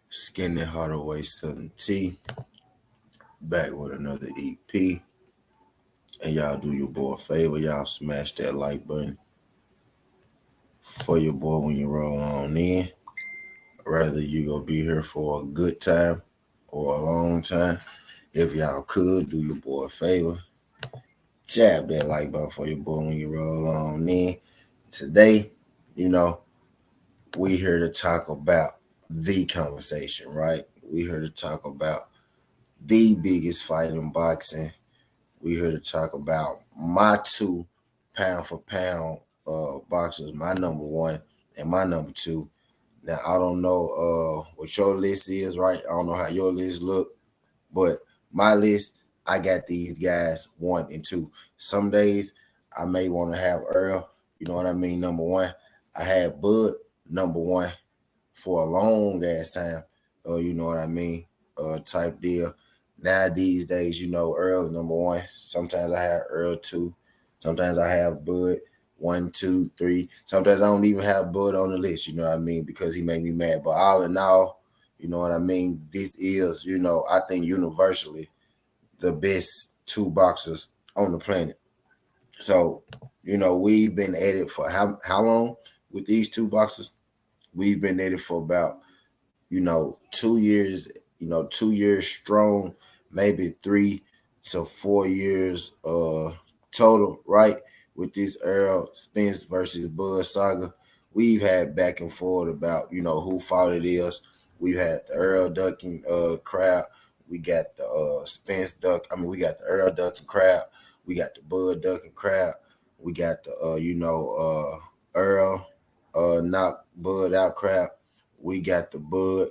Skinny Hardaway Southern T, back with another EP. And y'all do your boy a favor, y'all smash that like button for your boy when you roll on in. Rather you go be here for a good time or a long time. If y'all could do your boy a favor, jab that like button for your boy when you roll on in. Today, we here to talk about the conversation, right? We here to talk about the biggest fight in boxing. We here to talk about my two pound for pound boxers, my number one and my number two. Now I don't know what your list is, right? I don't know how your list look, but my list, I got these guys 1 and 2. Some days I may want to have Earl, you know what I mean, number one. I had Bud number one for a long ass time, you know what I mean, type deal. Now these days, Earl number one. Sometimes I have Earl 2. Sometimes I have Bud 1, 2, 3. Sometimes I don't even have Bud on the list, you know what I mean, because he made me mad. But all in all, you know what I mean, this is, I think universally the best two boxers on the planet. So, we've been at it for how long with these two boxers? We've been at it for about 2 years, 2 years strong, maybe 3 to 4 years total, right? With this Errol Spence versus Bud saga. We've had back and forth about, who fought it is. We've had the Errol ducking crowd. We got the Spence duck. We got the Errol ducking crowd. We got the Bud ducking crowd. We got the Earl knock Bud out crowd. We got the Bud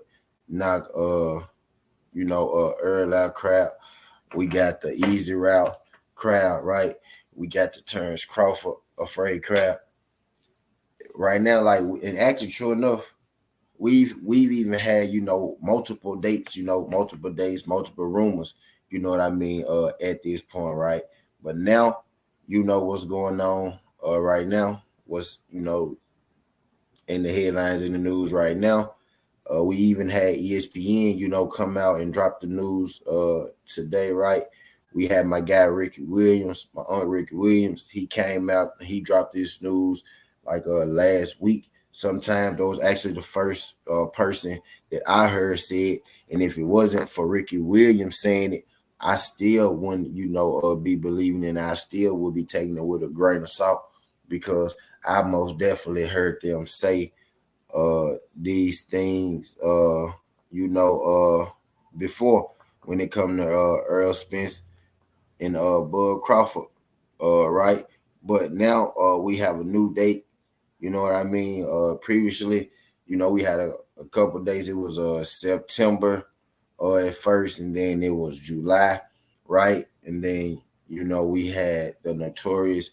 knock Earl out crowd. We got the easy route crowd, right? We got the turns Crawford afraid crowd. Right now, like, and actually, true enough, we've even had multiple dates, multiple days, multiple rumors, you know what I mean, at this point, right? But now, what's going on right now. What's in the headlines in the news right now. We even had ESPN, come out and drop the news today, right? We had my guy Ricky Williams, my aunt Ricky Williams. He came out and he dropped this news like last week. Sometime that was actually the first person that I heard say it. And if it wasn't for Ricky Williams saying it, I still wouldn't, be believing it. I still would be taking it with a grain of salt because I most definitely heard them say these things before when it come to Errol Spence and Bud Crawford, right? But now we have a new date, you know what I mean? Previously, we had a couple of days. It was September at first, and then it was July, right? And then we had the notorious,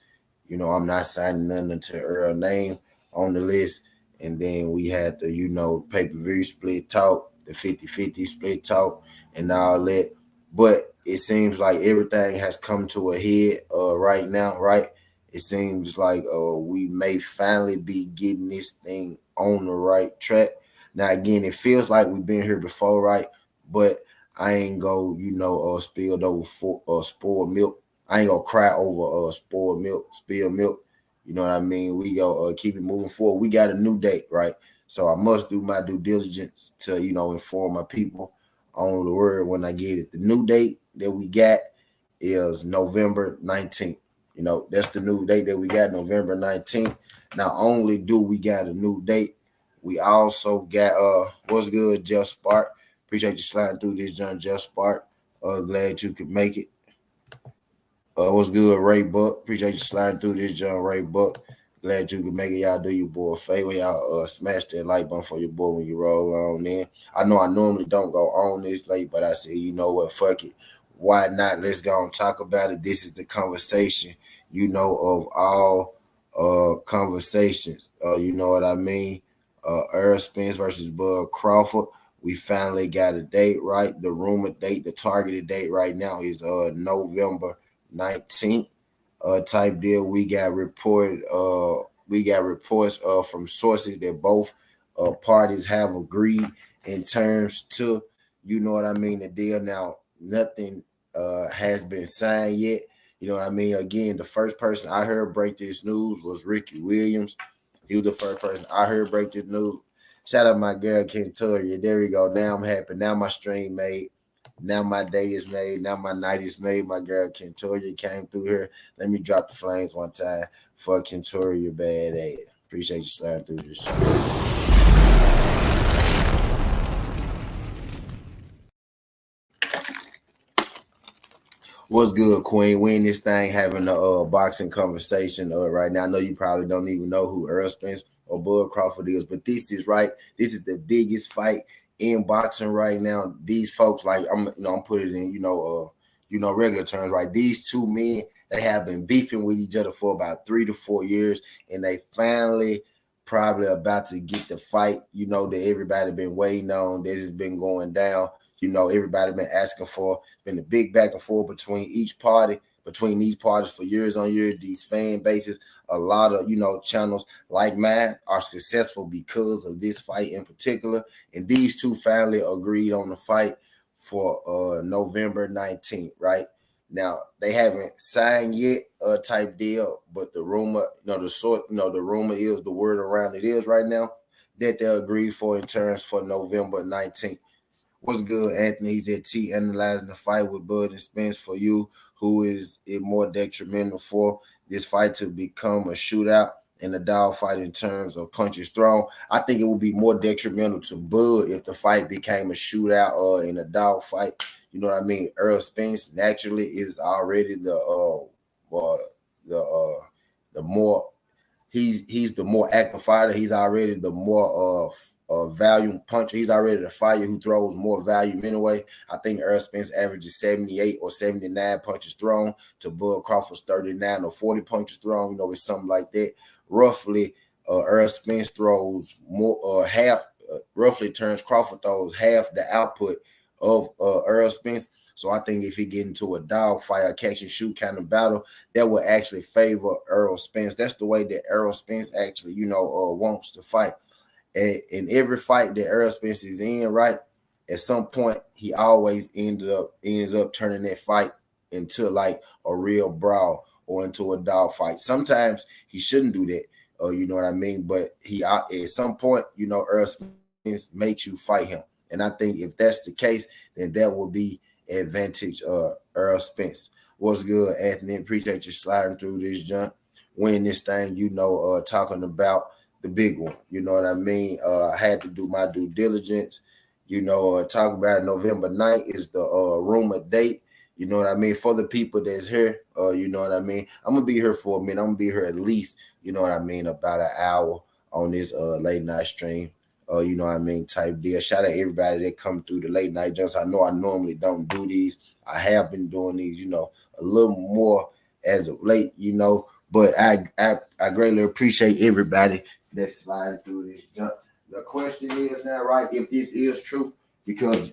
I'm not signing nothing until Earl name on the list. And then we had the, pay-per-view split talk, the 50-50 split talk, and all that. But it seems like everything has come to a head right now, right? It seems like we may finally be getting this thing on the right track. Now, again, it feels like we've been here before, right? But I ain't go, spilled over spoiled milk. I ain't gonna cry over spoiled milk, spilled milk. You know what I mean? We go keep it moving forward. We got a new date, right? So I must do my due diligence to, inform my people on the word when I get it. The new date that we got is November 19th. That's the new date that we got, November 19th. Not only do we got a new date, we also got what's good, Jeff Spark. Appreciate you sliding through this, John Jeff Spark. Glad you could make it. What's good, Ray Buck? Appreciate you sliding through this, John Ray Buck. Glad you could make it. Y'all do your boy a favor. Y'all smash that like button for your boy when you roll on in. I know I normally don't go on this late, but I said, you know what, fuck it. Why not? Let's go and talk about it. This is the conversation, of all conversations. You know what I mean? Errol Spence versus Bud Crawford. We finally got a date, right? The rumored date, the targeted date right now is November 19th. Type deal. We got reports from sources that both parties have agreed in terms to, you know what I mean, the deal. Now nothing has been signed yet. You know what I mean? Again, the first person I heard break this news was Ricky Williams. He was the first person I heard break this news. Shout out my girl Kentoria. There we go. Now I'm happy. Now my stream made. Now my day is made. Now my night is made. My girl Kentoria came through here. Let me drop the flames one time for Kentoria bad ass. Appreciate you sliding through this show. What's good, Queen? We in this thing having a boxing conversation right now. I know you probably don't even know who Errol Spence or Bud Crawford is, but this is right. This is the biggest fight in boxing right now. These folks, like I'm putting it in, regular terms, right? These two men, they have been beefing with each other for about 3 to 4 years, and they finally probably about to get the fight, that everybody been waiting on. This has been going down. Everybody been asking for. It's been a big back and forth between each party, between these parties for years on years. These fan bases, a lot of channels like mine are successful because of this fight in particular. And these two finally agreed on the fight for November 19th, right? Now they haven't signed yet a type deal, but the rumor, the rumor is, the word around it is right now that they agreed for in terms for November 19th. What's good, Anthony? He's at T analyzing the fight with Bud and Spence. For you, who is it more detrimental for this fight to become a shootout and a dog fight in terms of punches thrown? I think it would be more detrimental to Bud if the fight became a shootout or in a dog fight. You know what I mean? Errol Spence naturally is already the more he's the more active fighter. He's already the more volume puncher. He's already the fighter who throws more volume anyway. I think Errol Spence averages 78 or 79 punches thrown to Bud Crawford's 39 or 40 punches thrown. It's something like that. Roughly, Errol Spence throws more half. Roughly turns Crawford throws half the output of Errol Spence. So I think if he get into a dog fight, a catch and shoot kind of battle, that would actually favor Errol Spence. That's the way that Errol Spence actually, wants to fight. And in every fight that Errol Spence is in, right, at some point he always ends up turning that fight into like a real brawl or into a dog fight. Sometimes he shouldn't do that, you know what I mean? But he at some point, Errol Spence makes you fight him. And I think if that's the case, then that will be advantage Errol Spence. What's good, Anthony? Appreciate you sliding through this junk. Win this thing, talking about the big one. You know what I mean? I had to do my due diligence. Talk about it. November 9th is the rumored date. You know what I mean? For the people that's here, you know what I mean? I'm going to be here for a minute. I'm going to be here at least, you know what I mean, about an hour on this late night stream. You know what I mean, type deal. Shout out everybody that come through the late night jumps. I know I normally don't do these. I have been doing these, a little more as of late, but I greatly appreciate everybody that's sliding through this jump. The question is now, right, if this is true, because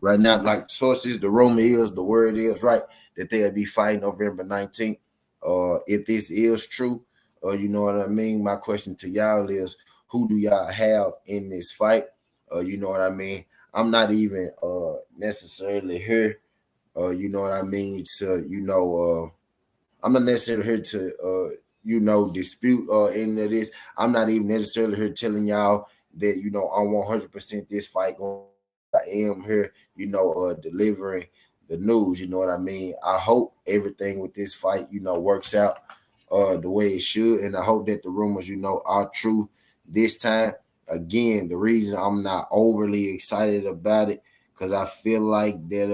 right now, like sources, the rumor is, the word is, right, that they'll be fighting November 19th. If this is true, you know what I mean? My question to y'all is, who do y'all have in this fight? You know what I mean? I'm not even necessarily here, you know what I mean, to, I'm not necessarily here to, dispute any of this. I'm not even necessarily here telling y'all that, I'm 100% this fight going. I am here, delivering the news. You know what I mean? I hope everything with this fight, works out the way it should, and I hope that the rumors, are true this time. Again, the reason I'm not overly excited about it, because I feel like that,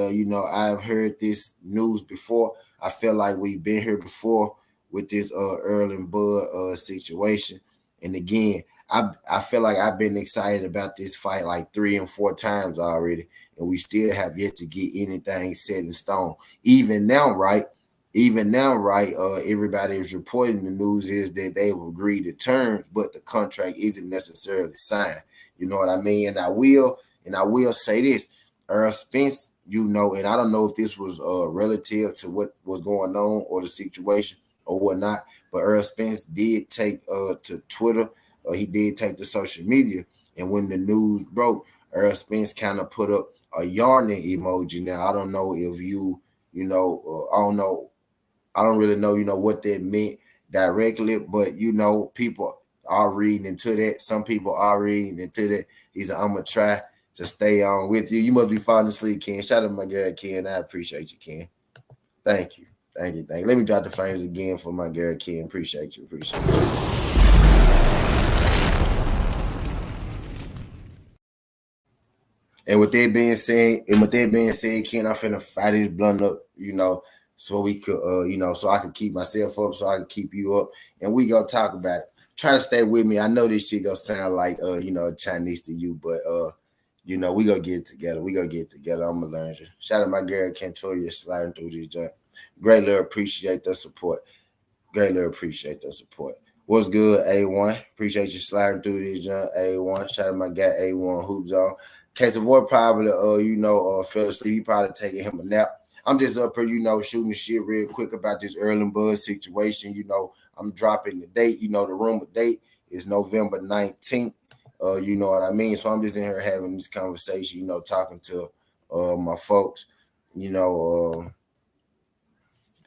I've heard this news before. I feel like we've been here before with this Errol and Bud situation. And again, I feel like I've been excited about this fight like 3 and 4 times already, and we still have yet to get anything set in stone. Even now, right? Everybody is reporting the news is that they've agreed to terms, but the contract isn't necessarily signed. You know what I mean? And I will And I will say this, Errol Spence, and I don't know if this was relative to what was going on or the situation or whatnot, but Errol Spence did take to Twitter, he did take to social media, and when the news broke, Errol Spence kind of put up a yarning emoji. Now I don't know if I don't know, I don't really know, what that meant directly, but people are reading into that. Some people are reading into that. He's like, I'm gonna try to stay on with you. You must be falling asleep, Ken. Shout out to my girl, Ken. I appreciate you, Ken. Thank you. Thank you. Thank you. Let me drop the flames again for my girl, Ken. Appreciate you. Appreciate you. And with that being said, Ken, I'm finna fight this blunt up, so we could, so I could keep myself up, so I can keep you up, and we gonna talk about it. Try to stay with me. I know this shit gonna sound like, Chinese to you, but we gonna get it together. We gonna get it together. I'm gonna learn you. Shout out my girl, Cantoria, sliding through this joint. Greatly appreciate the support. Greatly appreciate the support. What's good, A1? Appreciate you sliding through this, John. A1. Shout out my guy, A1 Hoops on. Case of War probably, fell asleep. He probably taking him a nap. I'm just up here, shooting the shit real quick about this Erlen Buzz situation. I'm dropping the date. The rumor date is November 19th. You know what I mean? So I'm just in here having this conversation, talking to my folks, you know,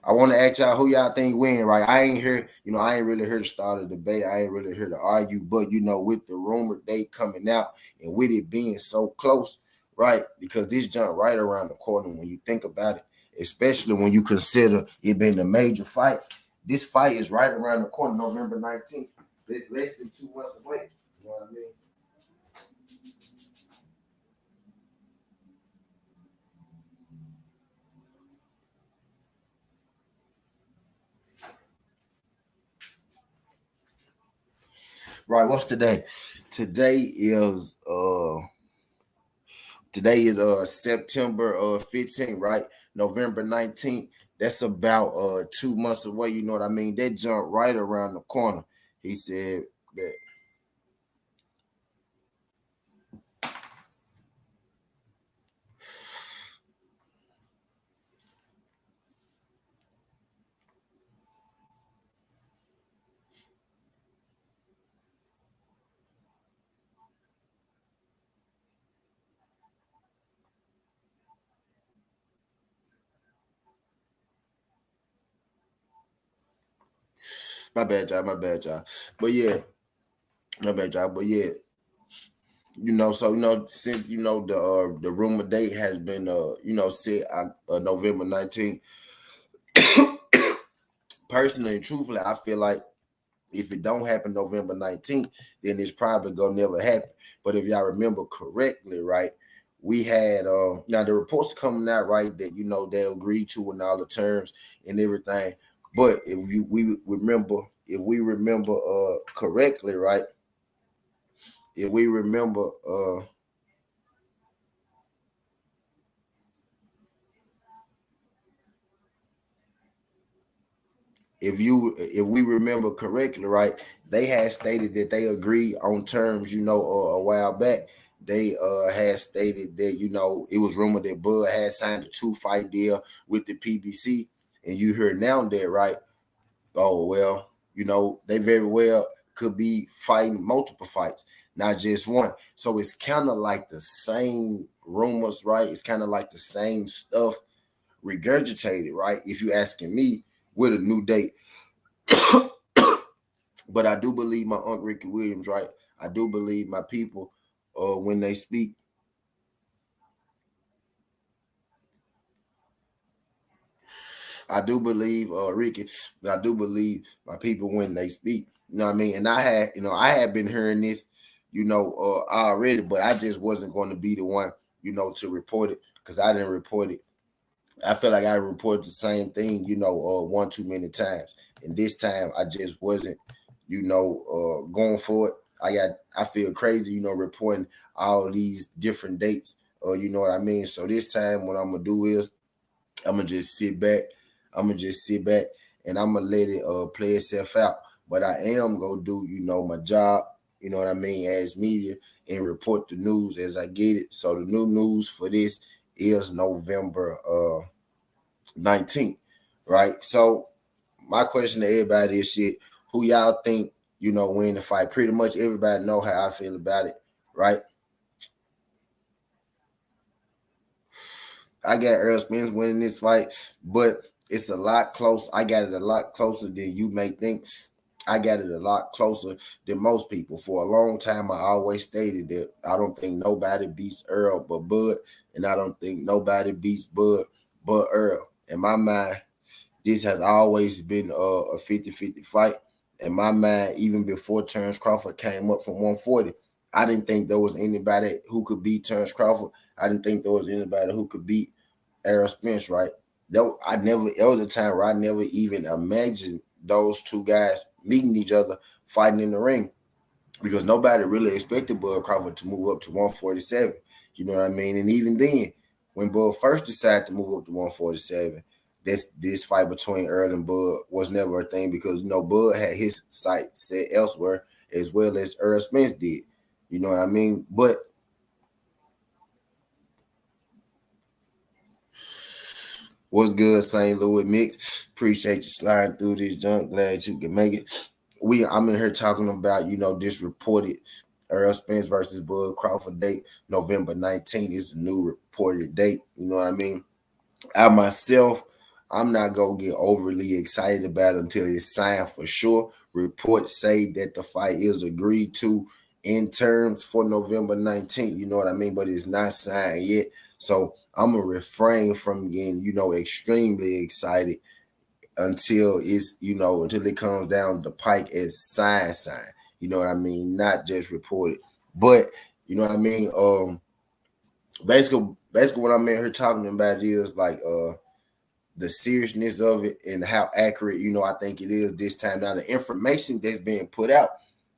I want to ask y'all who y'all think win, right? I ain't here, I ain't really here to start a debate. I ain't really here to argue, but with the rumor date coming out and with it being so close, right? Because this jump right around the corner when you think about it, especially when you consider it being a major fight. This fight is right around the corner, November 19th. It's less than 2 months away. You know what I mean? Right, what's today? Today is September 15th, right? November 19th. That's about 2 months away. You know what I mean? That jump right around the corner. He said that. My bad, y'all. My bad, y'all. But yeah, my bad, y'all. But yeah, so since the rumor date has been set November 19th. Personally and truthfully, I feel like if it don't happen November 19th, then it's probably gonna never happen. But if y'all remember correctly, right, we had now the reports coming out, right, that they agreed to and all the terms and everything. But if we remember correctly, right, if we remember if we remember correctly, right, they had stated that they agreed on terms, a while back. They had stated that it was rumored that Bud had signed a 2-fight deal with the PBC, and you hear now that, right? Oh well, they very well could be fighting multiple fights, not just one. So it's kind of like the same rumors, right? It's kind of like the same stuff regurgitated, right? If you asking me, with a new date. But I do believe my Uncle Ricky Williams, right? I do believe my people, when they speak. I do believe, Ricky. I do believe my people when they speak. You know what I mean? And I had been hearing this, already, but I just wasn't going to be the one, to report it because I didn't report it. I feel like I reported the same thing, one too many times, and this time I just wasn't, going for it. I feel crazy, reporting all these different dates. You know what I mean? So this time, what I'm gonna do is I'm gonna just sit back. I'm gonna just sit back and I'm gonna let it play itself out. But I am gonna do, my job. you know what I mean, as media and report the news as I get it. So the new news for this is November 19th, right? So my question to everybody is shit, who y'all think, win the fight? Pretty much everybody know how I feel about it, right? I got Errol Spence winning this fight, but it's a lot close. I got it a lot closer than you may think. I got it a lot closer than most people. For a long time, I always stated that I don't think nobody beats Earl but Bud, and I don't think nobody beats Bud but Earl. In my mind, this has always been a 50-50 fight. In my mind, even before Terrence Crawford came up from 140, I didn't think there was anybody who could beat Terrence Crawford. I didn't think there was anybody who could beat Errol Spence, right? There was a time where I never even imagined those two guys meeting each other, fighting in the ring, because nobody really expected Bud Crawford to move up to 147. You know what I mean? And even then, when Bud first decided to move up to 147, this fight between Earl and Bud was never a thing, because Bud had his sights set elsewhere as well as Errol Spence did. You know what I mean? But what's good, St. Louis Mix? Appreciate you sliding through this junk. Glad you can make it. I'm in here talking about, this reported Errol Spence versus Bud Crawford date. November 19th is the new reported date. You know what I mean? I myself, I'm not going to get overly excited about it until it's signed for sure. Reports say that the fight is agreed to in terms for November 19th. You know what I mean? But it's not signed yet. So I'm going to refrain from getting, extremely excited until until it comes down the pike as sign. You know what I mean? Not just reported. But you know what I mean? Basically what I'm in here talking about is like the seriousness of it and how accurate, I think it is this time. Now, the information that's being put out,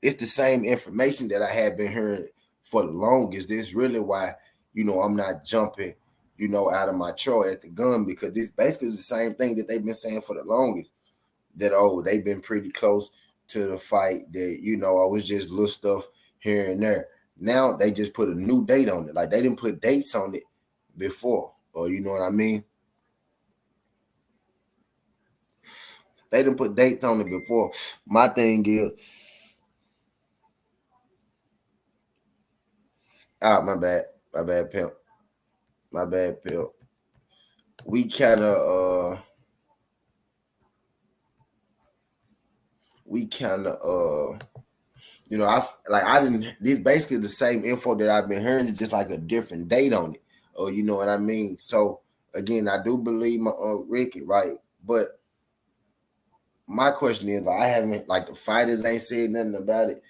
it's the same information that I have been hearing for the longest. This is really why, I'm not jumping, out of my chair at the gun, because this basically the same thing that they've been saying for the longest. That, they've been pretty close to the fight, that, I was just little stuff here and there. Now they just put a new date on it. Like, they didn't put dates on it before, or you know what I mean? They didn't put dates on it before. My thing is, my bad, pimp, my bad, pimp. We kind of, I didn't. This basically the same info that I've been hearing. It's just like a different date on it. Or you know what I mean. So again, I do believe my Ricky, right? But my question is, I haven't, like, the fighters ain't said nothing about it.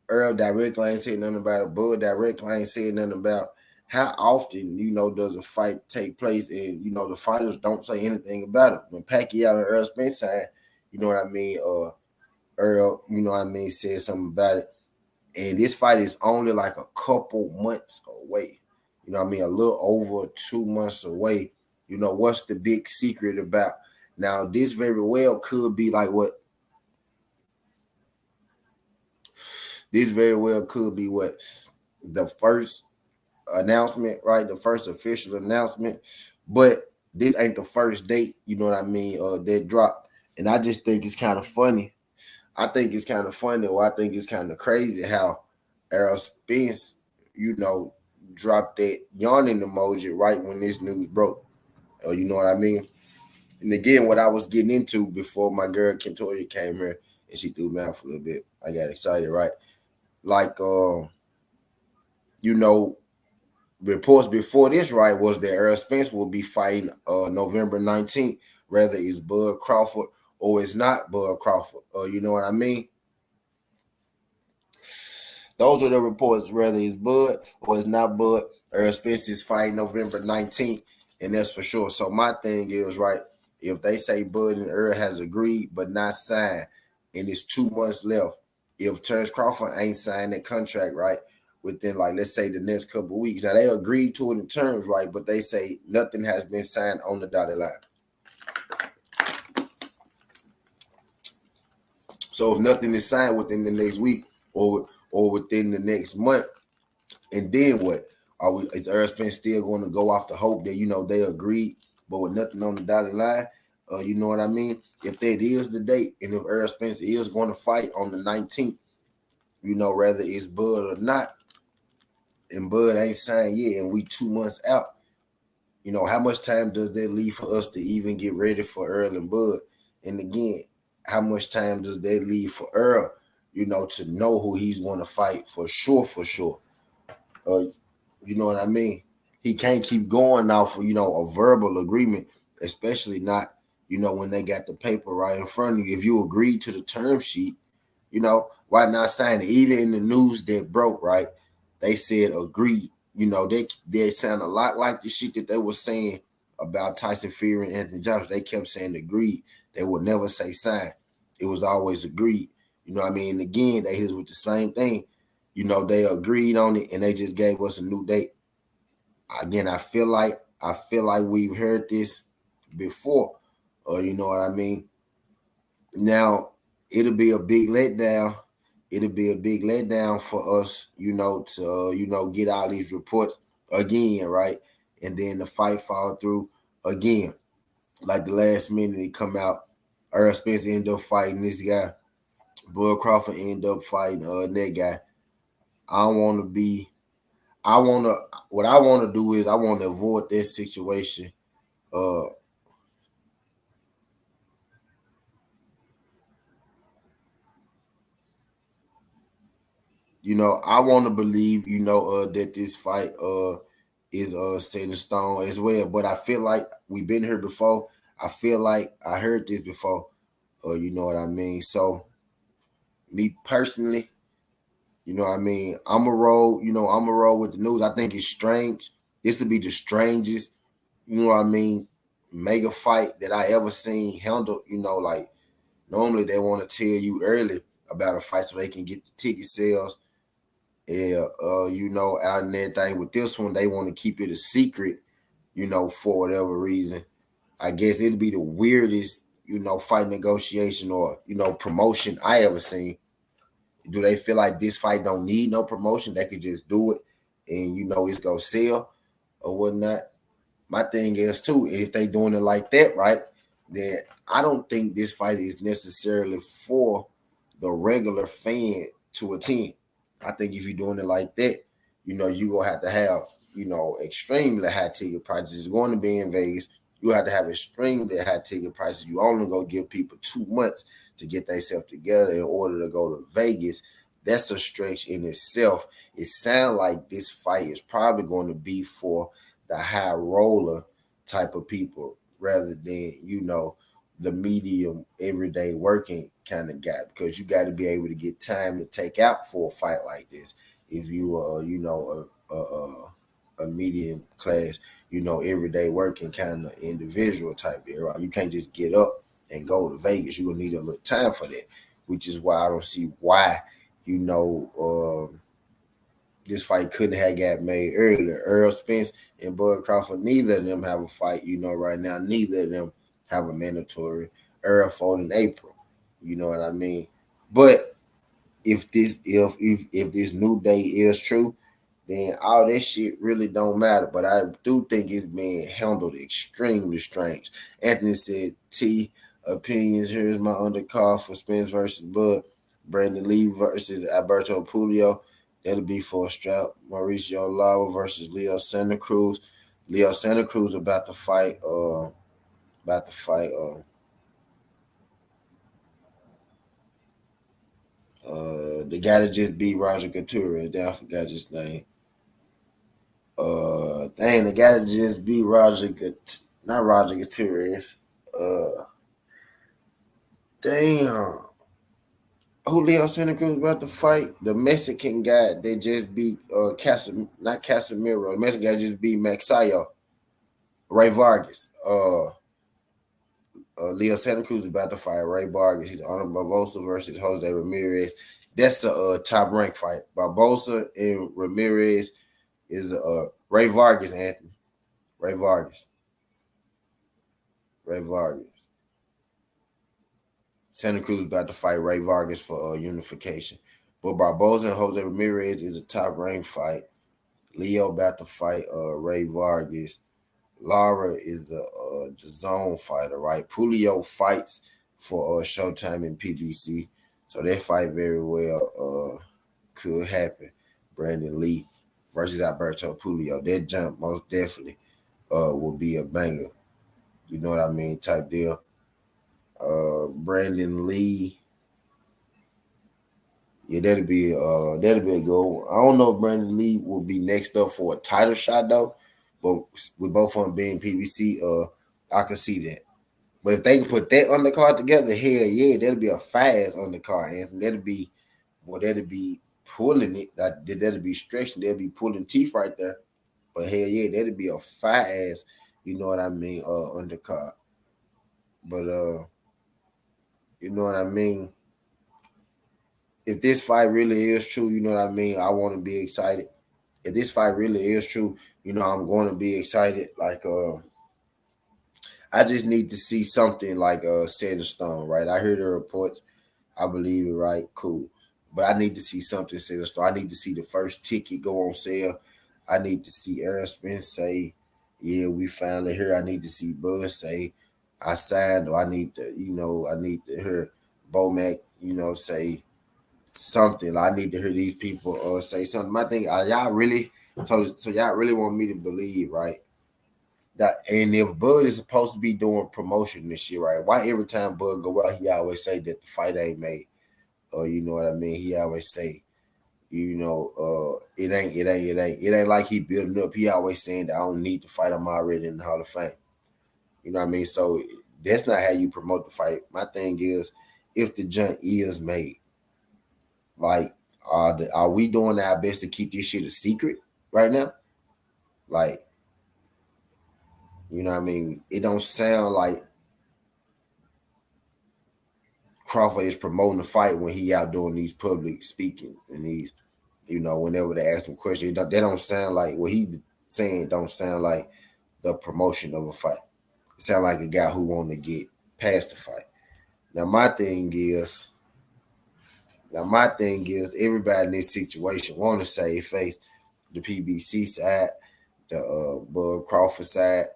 Earl directly ain't said nothing about it. Bud directly ain't said nothing about how often, does a fight take place, and the fighters don't say anything about it. When Pacquiao and Errol Spence signed, you know what I mean? Earl, said something about it. And this fight is only like a couple months away. You know what I mean? A little over 2 months away. What's the big secret about? Now, this very well could be like what? This very well could be what? The first announcement, right? The first official announcement. But this ain't the first date, you know what I mean, that dropped. And I just think it's kind of funny. I think it's kind of funny, or I think it's kind of crazy how Errol Spence, dropped that yawning emoji right when this news broke. You know what I mean? And again, what I was getting into before my girl Kentoria came here and she threw me off a little bit. I got excited, right? Like, reports before this, right, was that Errol Spence will be fighting November 19th, whether it's Bud Crawford or it's not Bud Crawford. You know what I mean? Those are the reports, whether it's Bud or it's not Bud. Errol Spence is fighting November 19th, and that's for sure. So my thing is, right, if they say Bud and Earl has agreed but not signed, and it's 2 months left, if Terrence Crawford ain't signed that contract, right, within, like, let's say the next couple of weeks. Now, they agreed to it in terms, right, but they say nothing has been signed on the dotted line. So if nothing is signed within the next week, or within the next month. And then what? Is Errol Spence still going to go off the hope that they agreed, but with nothing on the dotted line? You know what I mean? If that is the date, and if Errol Spence is going to fight on the 19th, whether it's Bud or not, and Bud ain't signed yet, and we 2 months out. How much time does that leave for us to even get ready for Earl and Bud? And again, how much time does that leave for Earl, to know who he's going to fight for sure, for sure? Uh, you know what I mean? He can't keep going off of, a verbal agreement, especially not, when they got the paper right in front of you. If you agree to the term sheet, why not sign it? Even in the news that broke, right? They said agreed. They sound a lot like the shit that they were saying about Tyson Fury and Anthony Johnson. They kept saying agreed. They would never say sign. It was always agreed. You know what I mean? And again, they hit us with the same thing. They agreed on it and they just gave us a new date. Again, I feel like we've heard this before. You know what I mean? Now, it'll be a big letdown. It'll be a big letdown for us, to get all these reports again, right? And then the fight fall through again. Like the last minute he come out, Errol Spence end up fighting this guy. Bud Crawford end up fighting that guy. I don't want to be. I want to. What I want to do is I want to avoid this situation. Uh, I want to believe, that this fight is set in stone as well. But I feel like we've been here before. I feel like I heard this before. You know what I mean? So me personally, what I mean, I'm a roll with the news. I think it's strange. This would be the strangest, what I mean, mega fight that I ever seen handled. Like normally they want to tell you early about a fight so they can get the ticket sales. Yeah, out and everything. With this one, they want to keep it a secret, for whatever reason. I guess it'd be the weirdest, fight negotiation or, promotion I ever seen. Do they feel like this fight don't need no promotion? They could just do it and it's gonna sell or whatnot. My thing is too, if they doing it like that, right? Then I don't think this fight is necessarily for the regular fan to attend. I think if you're doing it like that, you gonna have to have, extremely high ticket prices. It's going to be in Vegas. You have to have extremely high ticket prices. You only gonna give people 2 months to get themselves together in order to go to Vegas. That's a stretch in itself. It sounds like this fight is probably going to be for the high roller type of people rather than, the medium everyday working kind of guy, because you got to be able to get time to take out for a fight like this. If you are, a medium class, everyday working kind of individual type there, right? You can't just get up and go to Vegas. You're gonna need a little time for that, which is why I don't see why, this fight couldn't have got made earlier. Errol Spence and Bud Crawford, neither of them have a fight, right now. Neither of them have a mandatory. Errol fought in April. You know what I mean? But if this new day is true, then all that shit really don't matter. But I do think it's being handled extremely strange. Anthony said, T opinions. Here's my undercard for Spence versus Bud. Brandon Lee versus Alberto Puello. That'll be for a strap. Mauricio Lava versus Leo Santa Cruz. Leo Santa Cruz about to fight. About to fight. The guy that just beat Roger Couture. I forgot his name. Dang, the guy that just beat not Roger Gutierrez. Damn. Who Leo Santa Cruz about to fight? The Mexican guy that just beat not Casemiro. The Mexican guy just beat Maxayo. Ray Vargas. Leo Santa Cruz is about to fight Ray Vargas. He's on Barbosa versus Jose Ramirez. That's a top rank fight. Barbosa and Ramirez is Ray Vargas, Anthony. Ray Vargas. Ray Vargas. Santa Cruz about to fight Ray Vargas for unification. But Barboza and Jose Ramirez is a top ranked fight. Leo about to fight Ray Vargas. Lara is the zone fighter, right? Pulio fights for Showtime and PBC, so that fight very well could happen. Brandon Lee versus Alberto Pulio. That jump most definitely will be a banger. You know what I mean? Type deal. Brandon Lee. Yeah, that'll be a good one. I don't know if Brandon Lee will be next up for a title shot though, but with both of them being PBC, I can see that. But if they can put that undercard together, hell yeah, that'll be a fast undercard, Anthony. That'll be pulling it. That'll be stretching. They'll be pulling teeth right there. But hell yeah, that'll be a fast, you know what I mean, undercard. But you know what I mean. If this fight really is true, you know what I mean. I want to be excited. If this fight really is true, I'm going to be excited. Like I just need to see something like set in stone, right? I heard the reports. I believe it, right? Cool. But I need to see something set in stone. I need to see the first ticket go on sale. I need to see Errol Spence say, "Yeah, we finally here." I need to see Bud say, "I signed," or I need to hear Bomac, say something. I need to hear these people say something. My thing, y'all really, so y'all really want me to believe, right? That, and if Bud is supposed to be doing promotion this year, right? Why every time Bud go out, he always say that the fight ain't made, or you know what I mean? He always say, it ain't like he building up. He always saying that I don't need to fight. I'm already in the Hall of Fame. You know what I mean? So that's not how you promote the fight. My thing is, if the junk is made, like, are we doing our best to keep this shit a secret right now? Like, you know what I mean? It don't sound like Crawford is promoting the fight when he out doing these public speaking and these, whenever they ask him questions, they don't sound like what he saying. Don't sound like the promotion of a fight. It sound like a guy who want to get past the fight. Now my thing is, everybody in this situation want to save face. The PBC side, the Bud Crawford side,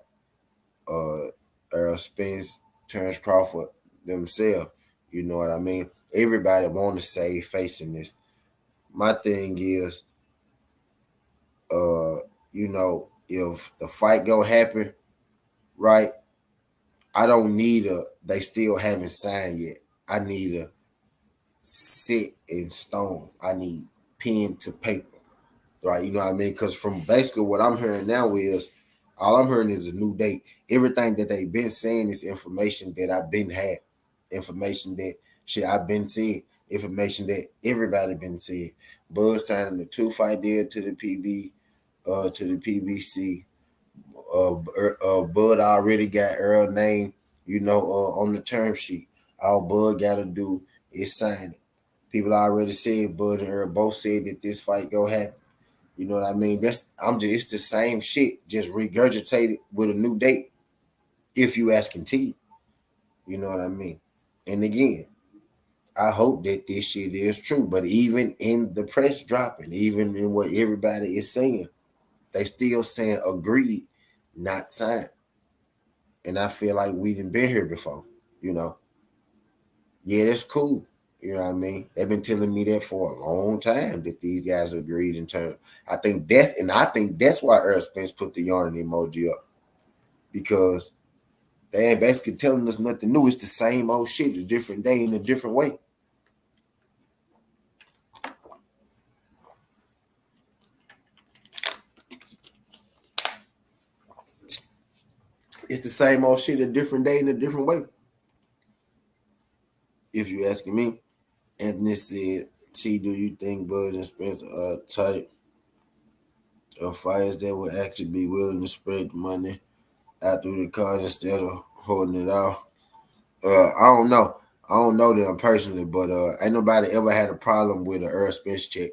uh, Errol Spence, Terrence Crawford themselves. You know what I mean? Everybody want to save face in this. My thing is, if the fight go happen, right? I don't need they still haven't signed yet. I need a sit in stone. I need pen to paper, right? You know what I mean? Because from basically what I'm hearing now is, all I'm hearing is a new date. Everything that they've been saying is information that I've been had, information that shit I've been said, information that everybody been said. Bud signing the 2-fight deal to the PBC. Bud already got Earl name, on the term sheet. All Bud got to do is sign it. People already said Bud and Earl both said that this fight go happen. You know what I mean? It's the same shit, just regurgitated with a new date. If you asking T, you know what I mean? And again, I hope that this shit is true. But even in the press dropping, even in what everybody is saying, they still saying agreed, not signed. And I feel like we didn't been here before, you know. Yeah, that's cool. You know what I mean? They've been telling me that for a long time that these guys agreed in turn. I think that's why Errol Spence put the yarn emoji up. Because they ain't basically telling us nothing new. It's the same old shit, a different day in a different way. It's the same old shit, a different day in a different way. If you asking me. Anthony said, "T, do you think Bud and Spence are type of fighters that would actually be willing to spread the money out through the card instead of holding it out?" I don't know. I don't know them personally, but ain't nobody ever had a problem with an Errol Spence check.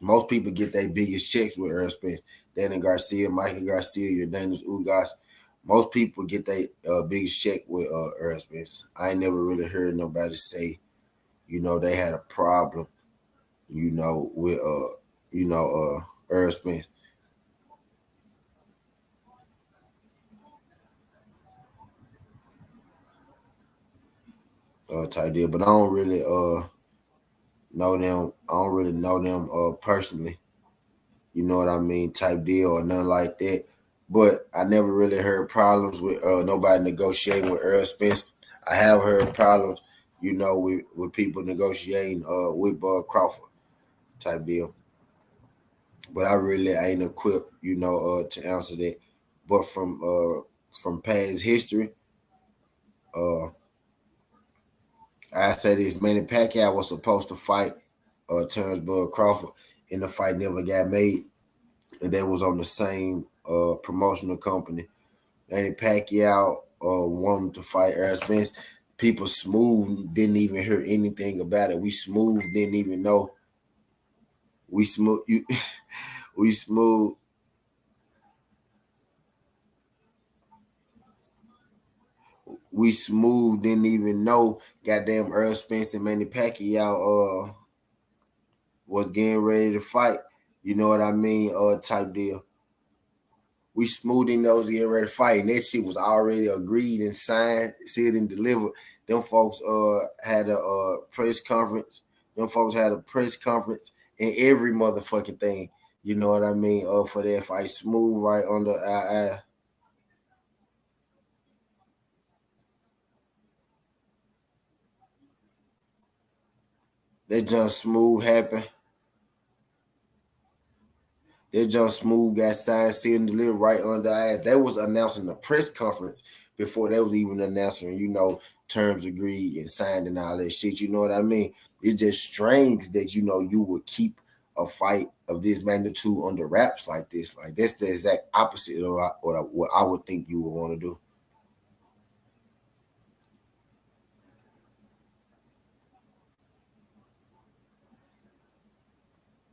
Most people get their biggest checks with Errol Spence. Danny Garcia, Mikey Garcia, your Daniels Ugas. Most people get their biggest check with Errol Spence. I ain't never really heard nobody say, they had a problem with Errol Spence type deal. But I don't really know them. I don't really know them personally. You know what I mean, type deal or nothing like that. But I never really heard problems with nobody negotiating with Errol Spence. I have heard problems, with people negotiating with Crawford type deal. But I really ain't equipped, to answer that. But from past history, uh, I say this: Manny Pacquiao was supposed to fight Terrence Bud Crawford, and the fight never got made, and they was on the same promotional company. Manny Pacquiao wanted to fight Errol Spence. People smooth didn't even hear anything about it. We smooth didn't even know. We smooth you we smooth we smooth didn't even know goddamn Errol Spence and Manny Pacquiao was getting ready to fight. You know what I mean? Type deal. We smoothing those getting ready to fight, and that shit was already agreed and signed, sealed and delivered. Them folks had a press conference. Them folks had a press conference and every motherfucking thing. You know what I mean? For that fight, smooth right under our eye. That just smooth happened. That just smooth got signed, sealed, and delivered right under our ass. They was announcing the press conference before they was even announcing, terms agreed and signed and all that shit. You know what I mean? It's just strange that you would keep a fight of this magnitude under wraps like this. Like that's the exact opposite of what I would think you would want to do.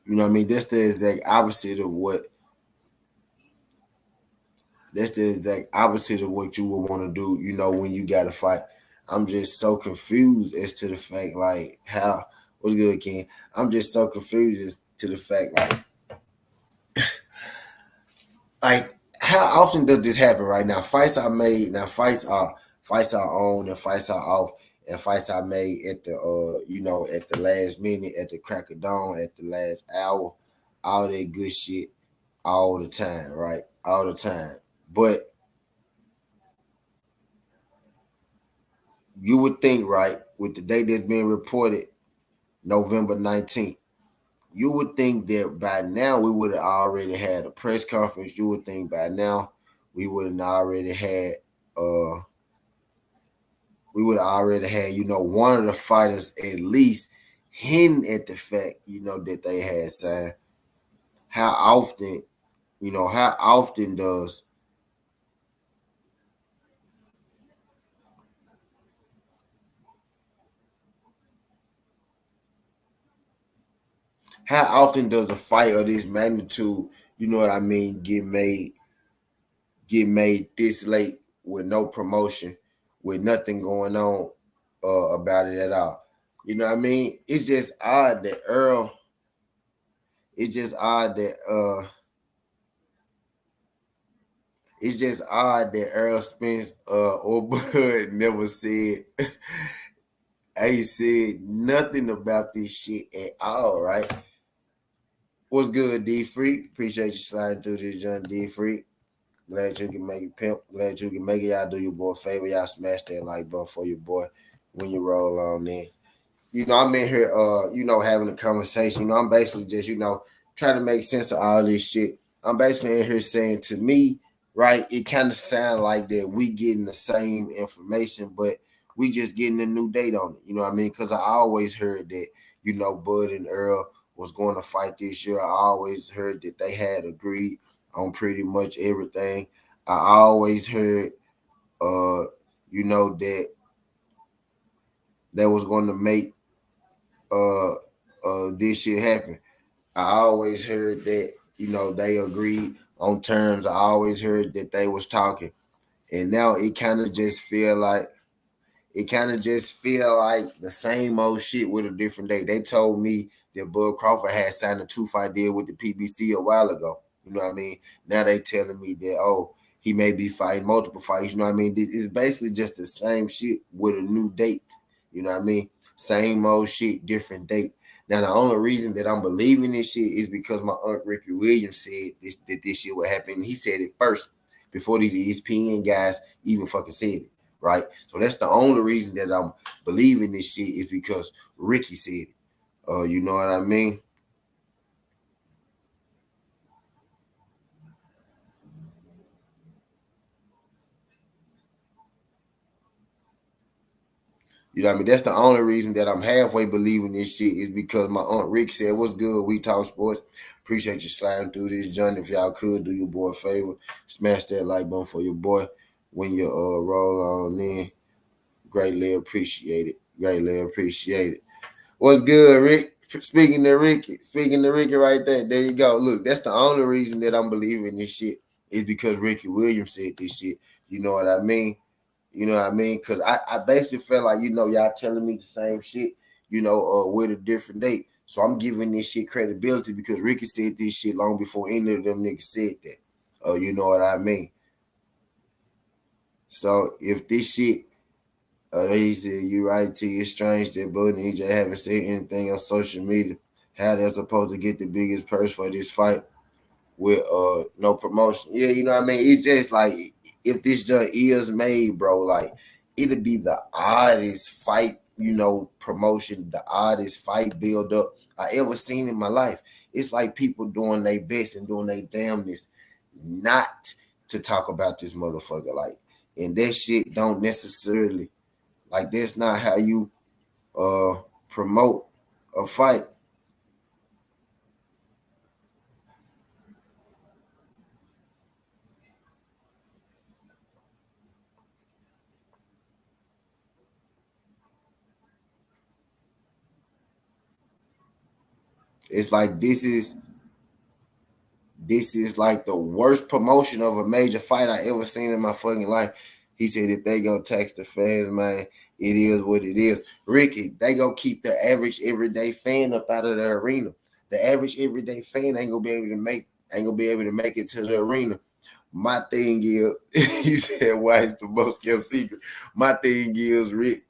You know what I mean? That's the exact opposite of what you would want to do, when you got to fight. I'm just so confused as to the fact, like, how, what's good, Ken? I'm just so confused as to the fact, how often does this happen right now? Fights are made, now fights are on and fights are off, and fights are made at the, at the last minute, at the crack of dawn, at the last hour, all that good shit, all the time, right? All the time. But you would think, right, with the date that's being reported, November 19th, you would think that by now we would have already had a press conference. You would think by now we would have already had uh one of the fighters at least hinting at the fact, that they had signed. How often, how often does a fight of this magnitude, you know what I mean, get made this late with no promotion, with nothing going on about it at all. You know what I mean? It's just odd that Earl. It's just odd that It's just odd that Errol Spence or Bud never said ain't said nothing about this shit at all, right? What's good, D Free? Appreciate you sliding through this, John D Free. Glad you can make it, pimp. Glad you can make it. Y'all do your boy a favor. Y'all smash that like button for your boy when you roll on in. I'm in here, having a conversation. I'm basically just, trying to make sense of all this shit. I'm basically in here saying, to me, right, it kind of sounds like that we getting the same information, but we just getting a new date on it. You know what I mean? Because I always heard that, Bud and Earl was going to fight this year. I always heard that they had agreed on pretty much everything. I always heard, that they was going to make uh this shit happen. I always heard that, they agreed on terms. I always heard that they was talking. And now it kind of just feel like the same old shit with a different day. They told me that Bud Crawford had signed a 2-fight deal with the PBC a while ago. You know what I mean? Now they telling me that, oh, he may be fighting multiple fights. You know what I mean? It's basically just the same shit with a new date. You know what I mean? Same old shit, different date. Now the only reason that I'm believing this shit is because my Aunt Ricky Williams said that this shit would happen. He said it first before these ESPN guys even fucking said it, right? So that's the only reason that I'm believing this shit is because Ricky said it. You know what I mean? You know what I mean? That's the only reason that I'm halfway believing this shit is because my Aunt Rick said, "What's good? We talk sports. Appreciate you sliding through this, John. If y'all could do your boy a favor, smash that like button for your boy when you roll on in. Greatly appreciate it. Greatly appreciate it. What's good, Rick? Speaking to Ricky right there. There you go. Look, that's the only reason that I'm believing this shit is because Ricky Williams said this shit. You know what I mean? You know what I mean? Because I basically felt like, y'all telling me the same shit, with a different date. So I'm giving this shit credibility because Ricky said this shit long before any of them niggas said that. You know what I mean? So if this shit, he said, you right, T, it's strange that Bud and EJ haven't said anything on social media. How they're supposed to get the biggest purse for this fight with no promotion. Yeah, you know what I mean? It's just like if this just is made, bro, like it'll be the oddest fight, promotion, the oddest fight build up I ever seen in my life. It's like people doing their best and doing their damnness not to talk about this motherfucker. Like, and that shit don't necessarily like that's not how you promote a fight. It's like this is like the worst promotion of a major fight I ever seen in my fucking life. He said if they go tax the fans, man, it is what it is. Ricky, they gonna keep the average everyday fan up out of the arena. The average everyday fan ain't gonna be able to make it to the arena. My thing is, he said, why is the most kept secret? My thing is, Rick,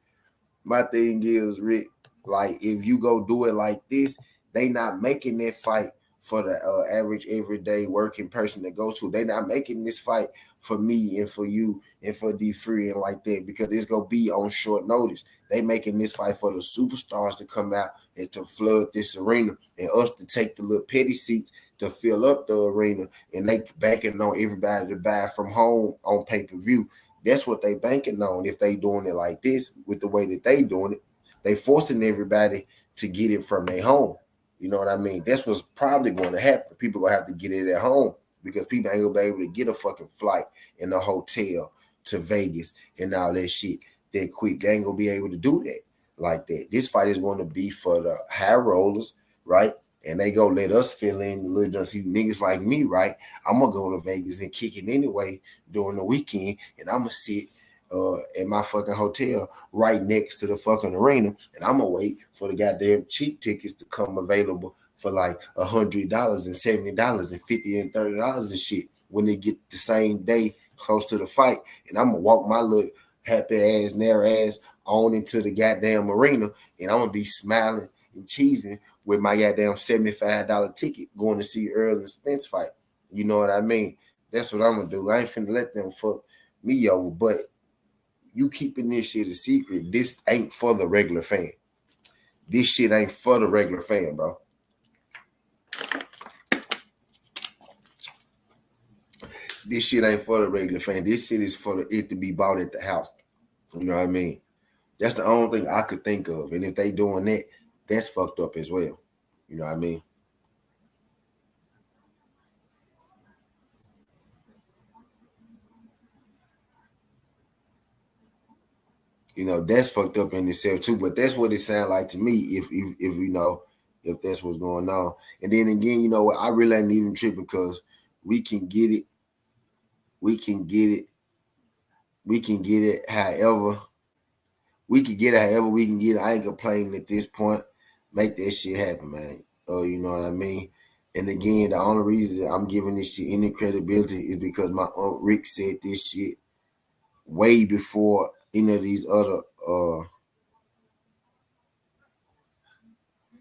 like if you go do it like this, they not making that fight for the average everyday working person that goes to. They not making this fight for me and for you and for D Free and like that because it's gonna be on short notice. They making this fight for the superstars to come out and to flood this arena and us to take the little petty seats to fill up the arena and they banking on everybody to buy from home on pay-per-view. That's what they banking on if they doing it like this with the way that they doing it. They forcing everybody to get it from their home. You know what I mean? That's what's probably going to happen. People gonna have to get it at home because people ain't gonna be able to get a fucking flight in a hotel to Vegas and all that shit that quick. They ain't gonna be able to do that like that. This fight is going to be for the high rollers, right? And they go let us fill in little see niggas like me, right? I'm gonna go to Vegas and kick it anyway during the weekend, and I'm gonna sit in my fucking hotel right next to the fucking arena, and I'm gonna wait for the goddamn cheap tickets to come available for like $100 and $70 and $50 and $30 and shit when they get the same day close to the fight, and I'm gonna walk my little happy ass, narrow ass on into the goddamn arena, and I'm gonna be smiling and cheesing with my goddamn $75 ticket going to see Errol Spence fight. You know what I mean? That's what I'm gonna do. I ain't finna let them fuck me over, but you keeping this shit a secret. This ain't for the regular fan. This shit ain't for the regular fan, bro. This shit ain't for the regular fan. This shit is for it to be bought at the house. You know what I mean? That's the only thing I could think of. And if they doing that, that's fucked up as well. You know what I mean? That's fucked up in itself too. But that's what it sounds like to me. If that's what's going on. And then again, you know what? I really ain't even tripping because we can get it. We can get it. We can get it however we can get it. I ain't complaining at this point. make that shit happen, man. You know what I mean? And again, the only reason I'm giving this shit any credibility is because my Uncle Rick said this shit way before any of these other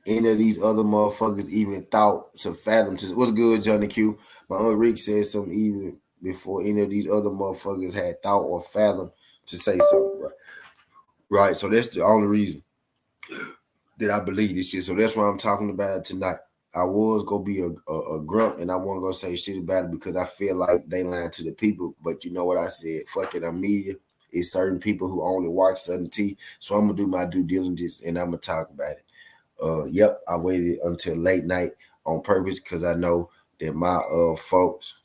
motherfuckers even thought to fathom to what's good, Johnny Q. My Uncle Rick said something even before any of these other motherfuckers had thought or fathomed to say something, right? Right. So that's the only reason that I believe this shit. So that's why I'm talking about it tonight. I was gonna be a grump and I wasn't gonna say shit about it because I feel like they lying to the people. But you know what I said? Fuck it, I'm media. It's certain people who only watch Southern T. So I'm gonna do my due diligence and I'm gonna talk about it. Yep, I waited until late night on purpose because I know that my folks.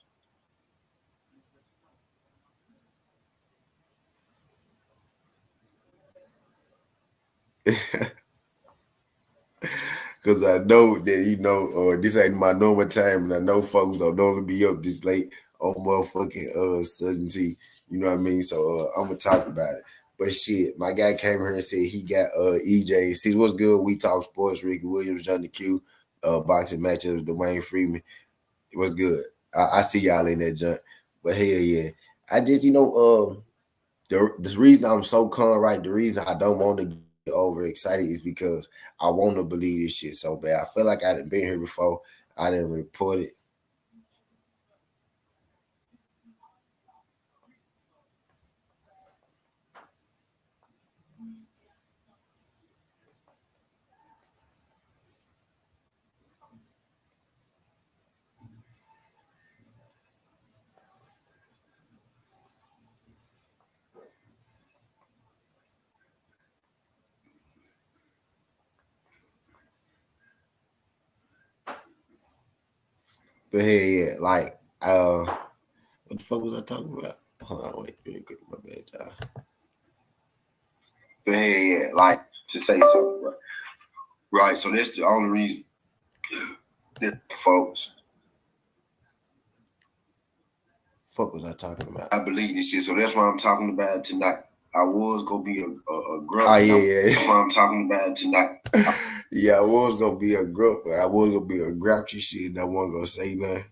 Cause I know that this ain't my normal time, and I know folks don't normally be up this late on motherfucking Southern T. You know what I mean? So I'm gonna talk about it. But shit, my guy came here and said he got EJ. See what's good? We talk sports. Ricky Williams, Johnny Q, boxing matches, Dwayne Freeman. It was good. I see y'all in that junk. But hell yeah, I just the reason I'm so calm, right? The reason I don't want to get overexcited is because I want to believe this shit so bad. I feel like I didn't been here before. I didn't report it. But hey, yeah, like what the fuck was I talking about? Hold on, wait, real quick, my bad, y'all. But hey, yeah, like to say something, right? Right. So that's the only reason that folks. Fuck was I talking about? I believe this shit, so that's why I'm talking about it tonight. I was gonna be a grunt. Oh yeah. That's why I'm talking about it tonight. Yeah, I was gonna be a grunt, but I was gonna be a grouchy shit, and I wasn't gonna say nothing.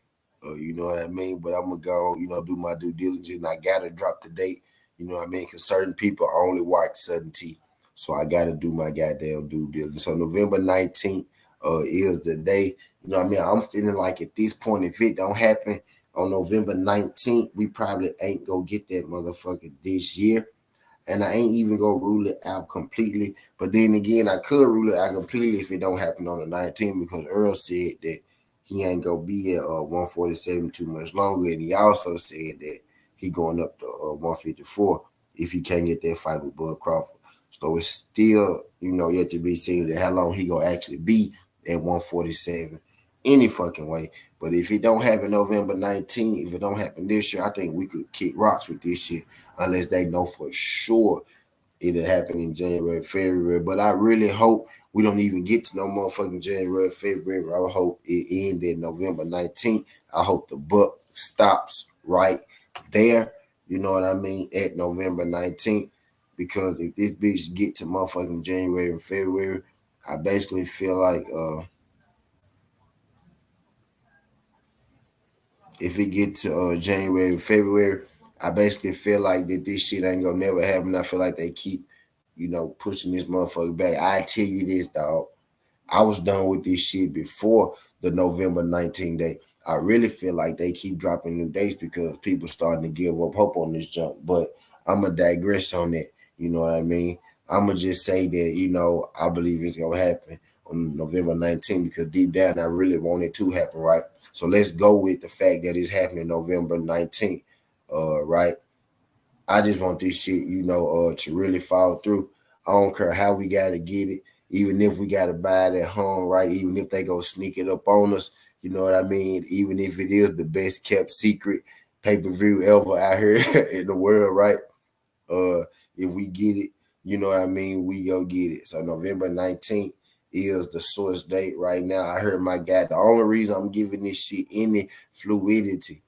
You know what I mean? But I'm gonna go, do my due diligence. And I gotta drop the date. You know what I mean? Because certain people only watch Southern T, so I gotta do my goddamn due diligence. So November 19th is the day. You know what I mean? I'm feeling like at this point, if it don't happen on November 19th, we probably ain't gonna get that motherfucker this year. And I ain't even gonna rule it out completely. But then again, I could rule it out completely if it don't happen on the 19th because Earl said that he ain't gonna be at 147 too much longer. And he also said that he going up to 154 if he can't get that fight with Bud Crawford. So it's still, yet to be seen that how long he gonna actually be at 147 any fucking way. But if it don't happen November 19th, if it don't happen this year, I think we could kick rocks with this shit unless they know for sure it'll happen in January, February. But I really hope we don't even get to no motherfucking January, February. I hope it ended November 19th. I hope the buck stops right there. You know what I mean? At November 19th. Because if this bitch get to motherfucking January and February, I basically feel like if it get to January and February, I basically feel like that this shit ain't gonna never happen. I feel like they keep, pushing this motherfucker back. I tell you this, dog. I was done with this shit before the November 19th date. I really feel like they keep dropping new dates because people starting to give up hope on this jump. But I'm gonna digress on that. You know what I mean? I'm gonna just say that I believe it's gonna happen on November 19th because deep down I really want it to happen, right? So let's go with the fact that it's happening November 19th, right? I just want this shit, to really fall through. I don't care how we gotta get it, even if we gotta buy it at home, right? Even if they go sneak it up on us, you know what I mean? Even if it is the best kept secret pay-per-view ever out here in the world, right? If we get it, you know what I mean, we go get it. So November 19th is the source date right now. I heard my guy. The only reason I'm giving this shit any fluidity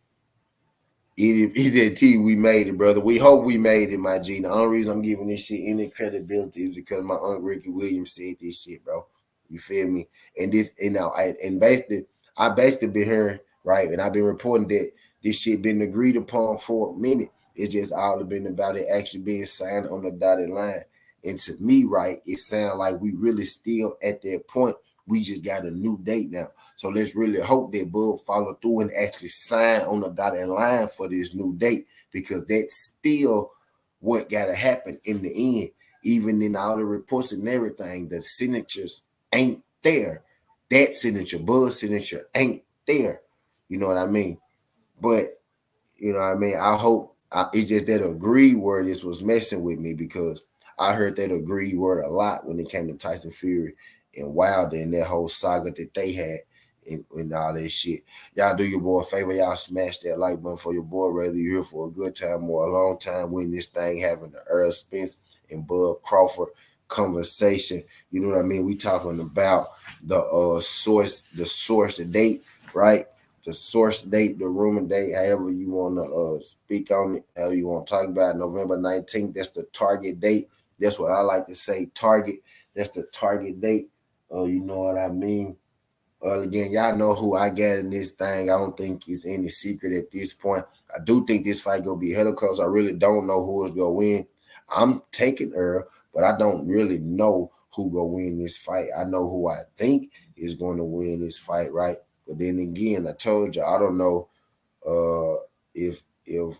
he said, T, we made it, brother. We hope we made it, my G. The only reason I'm giving this shit any credibility is because my Uncle Ricky Williams said this shit, bro. You feel me? And this, I basically been hearing, right, and I've been reporting that this shit been agreed upon for a minute. It's just all been about it actually being signed on the dotted line. And to me, right, it sounds like we really still at that point. We just got a new date now. So let's really hope that Bud follow through and actually sign on the dotted line for this new date, because that's still what gotta happen in the end. Even in all the reports and everything, the signatures ain't there. That signature, Bud's signature, ain't there. You know what I mean? But you know what I mean? I hope it's just that agree word this was messing with me, because I heard that agree word a lot when it came to Tyson Fury and Wilder and that whole saga that they had and all that shit. Y'all do your boy a favor. Y'all smash that like button for your boy, whether you're here for a good time or a long time, when this thing having the Errol Spence and Bud Crawford conversation. You know what I mean? We talking about the date, right? The source date, the rumor date, however you want to speak on it, however you want to talk about it. November 19th, that's the target date. That's what I like to say, target. That's the target date. You know what I mean? Again, y'all know who I got in this thing. I don't think it's any secret at this point. I do think this fight gonna be hella close. I really don't know who is gonna win. I'm taking Earl, but I don't really know who gonna win this fight. I know who I think is going to win this fight, right? But then again, I told you I don't know if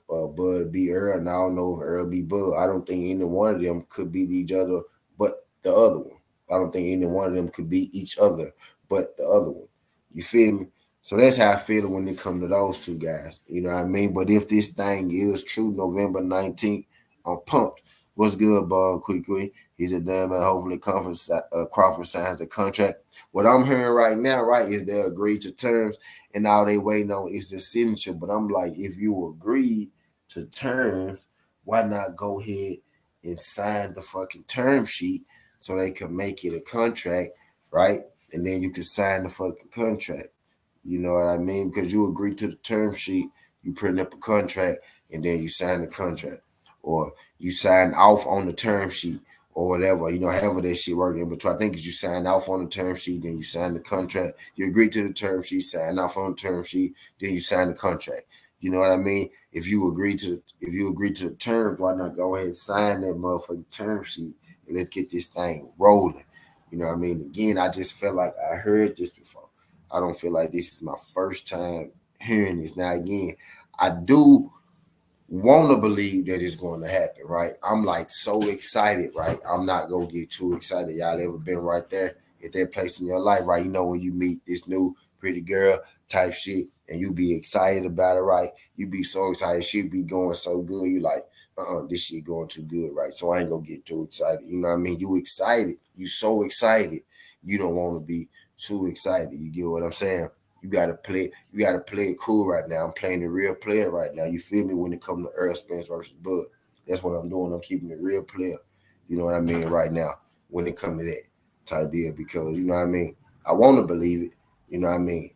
Bud be Earl, and I don't know if Earl be Bud. I don't think any one of them could beat each other, but the other one. I don't think any one of them could beat each other, but the other one. You feel me? So that's how I feel when it comes to those two guys. You know what I mean? But if this thing is true, November 19th, I'm pumped. What's good, Bud? Quickly. He's a damn man. Hopefully, Crawford signs the contract. What I'm hearing right now, right, is they agreed to terms, and all they waiting on is the signature. But I'm like, if you agreed to terms, why not go ahead and sign the fucking term sheet so they can make it a contract, right? And then you can sign the fucking contract. You know what I mean? Because you agree to the term sheet, you print up a contract, and then you sign the contract. Or you sign off on the term sheet or whatever, however that shit works. But I think you sign off on the term sheet, then you sign the contract. You agree to the term sheet, sign off on the term sheet, then you sign the contract. You know what I mean? If you agree to the terms, why not go ahead and sign that motherfucking term sheet and let's get this thing rolling. You know what I mean? Again, I just felt like I heard this before. I don't feel like this is my first time hearing this. Now again, I do want to believe that it's going to happen, right? I'm like so excited, right? I'm not going to get too excited. Y'all ever been right there at that place in your life, right? When you meet this new pretty girl type shit and you be excited about it, right? You be so excited. She be going so good. You like, this shit going too good, right? So I ain't going to get too excited. You know what I mean? You excited. You so excited. You don't want to be too excited. You get what I'm saying? You gotta play it cool right now. I'm playing the real player right now. You feel me? When it comes to Errol Spence versus Bud. That's what I'm doing. I'm keeping the real player. You know what I mean? Right now, when it comes to that type deal. Because you know what I mean? I want to believe it. You know what I mean?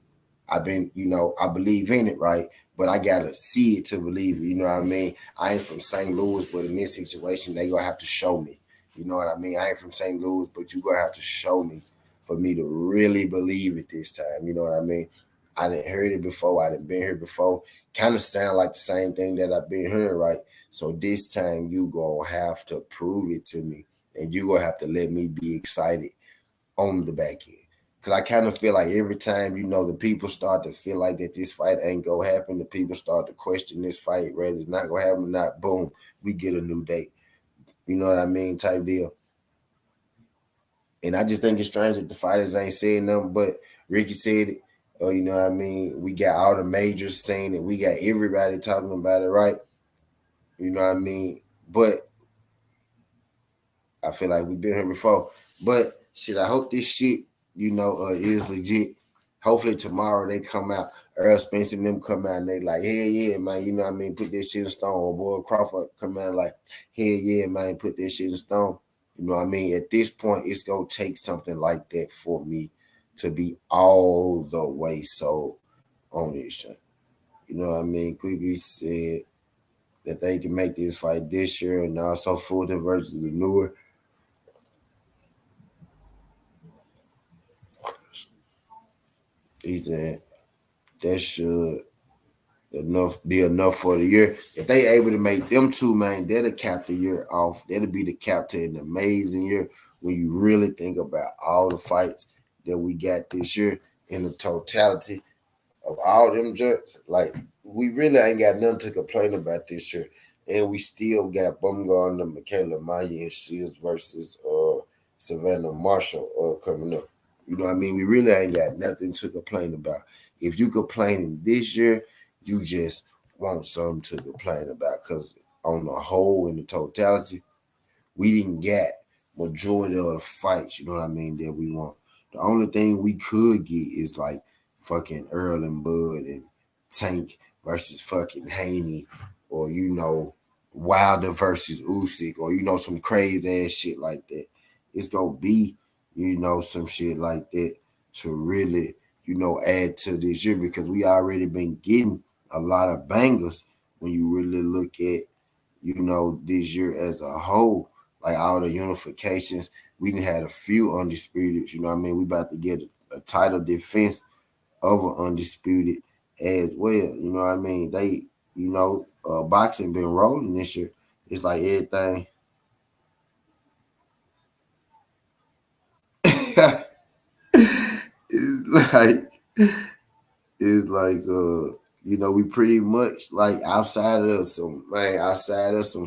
I believe in it, right? But I gotta see it to believe it. You know what I mean? I ain't from St. Louis, but in this situation, they gonna have to show me. You know what I mean? I ain't from St. Louis, but you gonna have to show me for me to really believe it this time. You know what I mean? I didn't heard it before. I didn't been here before. Kind of sound like the same thing that I've been hearing, right? So this time you gonna have to prove it to me, and you gonna have to let me be excited on the back end. Cause I kind of feel like every time the people start to feel like that this fight ain't gonna happen, the people start to question this fight, whether it's not gonna happen or not. Boom, we get a new date. You know what I mean? Type deal. And I just think it's strange that the fighters ain't saying nothing, but Ricky said it. You know what I mean? We got all the majors saying it. We got everybody talking about it, right? You know what I mean? But I feel like we've been here before. But shit, I hope this shit, is legit. Hopefully tomorrow they come out, Errol Spence and them come out and they like, hell yeah, man, you know what I mean? Put this shit in stone. Or boy Crawford come out like, hell yeah, man, put this shit in stone. You know what I mean? At this point, it's gonna take something like that for me to be all the way sold on this shit. You know what I mean? Quigley said that they can make this fight this year and also Fulton versus the newer. He said that should be enough for the year. If they able to make them two, man, that'll cap the year off. That'll be the cap to an amazing year when you really think about all the fights that we got this year in the totality of all them judges. Like we really ain't got nothing to complain about this year. And we still got Bumgarner, Michaela Maya, and Shields versus Savannah Marshall coming up. You know what I mean? We really ain't got nothing to complain about. If you complaining this year, you just want something to complain about. Because on the whole, in the totality, we didn't get majority of the fights, you know what I mean, that we want. The only thing we could get is like fucking Earl and Bud and Tank versus fucking Haney, or Wilder versus Usyk, or some crazy ass shit like that. It's gonna be, some shit like that to really, add to this year, because we already been getting a lot of bangers when you really look at, this year as a whole, like all the unifications. We didn't had a few undisputed, you know what I mean? We about to get a title defense of an undisputed as well. You know what I mean? Boxing been rolling this year. It's like everything. it's like it's like we pretty much like outside of some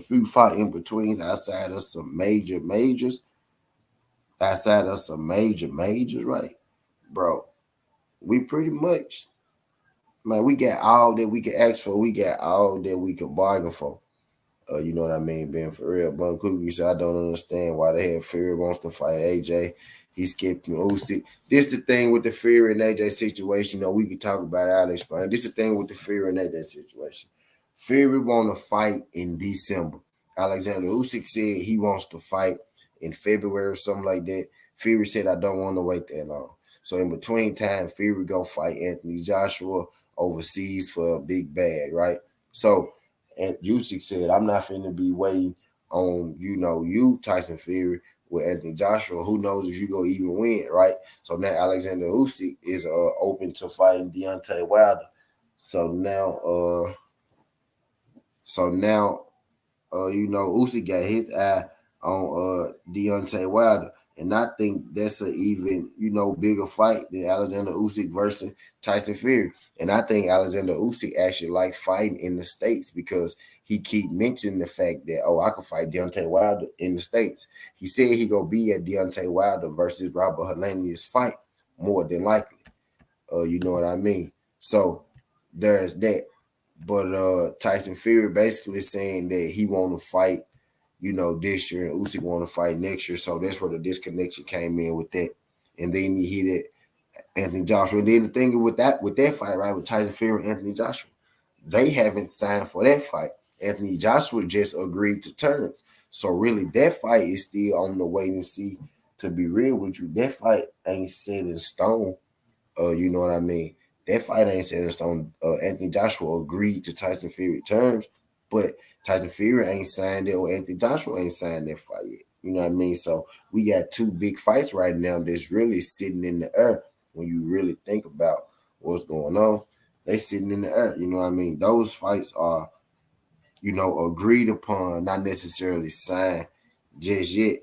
few fight in betweens, outside of some majors, right? Bro, we pretty much, man, we got all that we can ask for. We got all that we could bargain for. You know what I mean? Being for real. Bun Cookie said, I don't understand why the hell Fury wants to fight AJ. He's skipping Usyk. This the thing with the Fury and AJ situation. We could talk about it. I'll explain. This the thing with the Fury and AJ situation. Fury want to fight in December. Alexander Usyk said he wants to fight in February or something like that. Fury said, I don't want to wait that long. So in between time, Fury go fight Anthony Joshua overseas for a big bag, right? So, and Usyk said, I'm not finna be waiting on, Tyson Fury, with Anthony Joshua. Who knows if you go even win, right? So now Alexander Usyk is open to fighting Deontay Wilder. So now, Usyk got his eye on Deontay Wilder. And I think that's an even, bigger fight than Alexander Usyk versus Tyson Fury. And I think Alexander Usyk actually like fighting in the States, because he keep mentioning the fact that, I can fight Deontay Wilder in the States. He said he gonna be at Deontay Wilder versus Robert Helenius fight, more than likely. You know what I mean? So there's that. But Tyson Fury basically saying that he want to fight, this year, and Usyk want to fight next year. So that's where the disconnection came in with that. And then he hit it Anthony Joshua. And then the thing with that fight, right, with Tyson Fury and Anthony Joshua, they haven't signed for that fight. Anthony Joshua just agreed to terms. So really, that fight is still on the wait and see. To be real with you, that fight ain't set in stone. You know what I mean? That fight ain't set in stone. Anthony Joshua agreed to Tyson Fury terms, but Tyson Fury ain't signed it, or Anthony Joshua ain't signed that fight yet. You know what I mean? So we got two big fights right now that's really sitting in the air when you really think about what's going on. They sitting in the air. You know what I mean? Those fights are, agreed upon, not necessarily signed just yet.